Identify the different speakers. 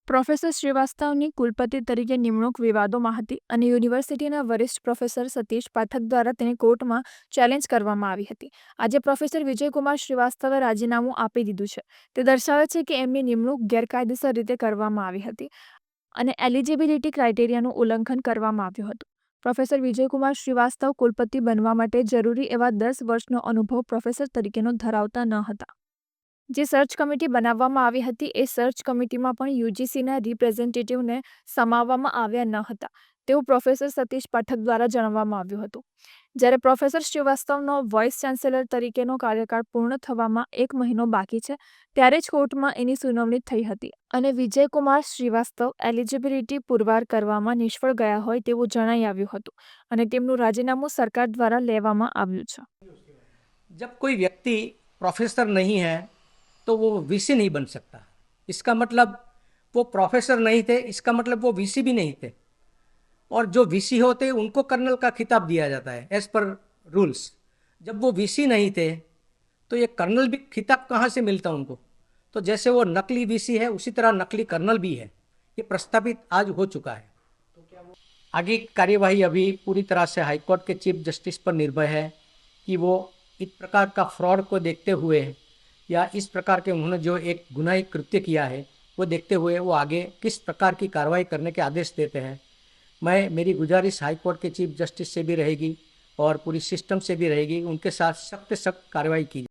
Speaker 1: Professor શ્રીવાસ્તવની કુલપતિ તરીકે નિમણૂક વિવાદોમાં હતી અને યુનિવર્સિટીના વરિષ્ઠ પ્રોફેસર સતીશ પાઠક દ્વારા તેની કોર્ટમાં ચેલેન્જ કરવામાં આવી હતી. આજે પ્રોફેસર વિજયકુમાર શ્રીવાસ્તવે રાજીનામું આપી દીધું છે. તે દર્શાવે છે કે એમની નિમણૂક ગેરકાયદેસર રીતે કરવામાં આવી હતી અને એલિજિબિલિટી ક્રાઇટેરિયાનું ઉલ્લંઘન કરવામાં આવ્યું હતું. પ્રોફેસર વિજયકુમાર શ્રીવાસ્તવ કુલપતિ બનવા માટે જરૂરી એવા 10 વર્ષનો અનુભવ પ્રોફેસર તરીકેનો ધરાવતા ન હતા. જે સર્ચ કમિટી બનાવવામાં આવી હતી એ સર્ચ કમિટીમાં પણ યુજીસીના રિપ્રેઝેન્ટેટિવને સમાવવામાં આવ્યા ન હતા તેવું પ્રોફેસર સતીશ પાઠક દ્વારા જણાવવામાં આવ્યું હતું. જ્યારે પ્રોફેસર શ્રીવાસ્તવનો વાઇસ ચાન્સેલર તરીકેનો કાર્યકાળ પૂર્ણ થવામાં 1 મહિનો બાકી છે ત્યારે જ કોર્ટમાં એની સુનાવણી થઈ હતી અને વિજયકુમાર શ્રીવાસ્તવ એલિજિબિલિટી પુરવાર કરવામાં નિષ્ફળ ગયા હોય તેવું જણાઈ આવ્યું હતું અને તેમનું રાજીનામું સરકાર દ્વારા લેવામાં આવ્યું છે.
Speaker 2: जब कोई व्यक्ति प्रोफेसर नहीं है तो वो वीसी नहीं बन सकता. इसका मतलब वो प्रोफेसर नहीं थे, इसका मतलब वो वीसी भी नहीं थे. और जो वीसी होते उनको कर्नल का खिताब दिया जाता है एज पर रूल्स. जब वो वीसी नहीं थे तो ये कर्नल भी खिताब कहाँ से मिलता उनको. तो जैसे वो नकली वीसी है उसी तरह नकली कर्नल भी है. ये प्रस्तावित आज हो चुका है. आगे कार्यवाही अभी पूरी तरह से हाईकोर्ट के चीफ जस्टिस पर निर्भर है कि वो इस प्रकार का फ्रॉड को देखते हुए या इस प्रकार के उन्होंने जो एक गुनाही कृत्य किया है वो देखते हुए वो आगे किस प्रकार की कार्रवाई करने के आदेश देते हैं. मेरी गुजारिश हाई कोर्ट के चीफ जस्टिस से भी रहेगी और पूरी सिस्टम से भी रहेगी, उनके साथ सख्त कार्रवाई की.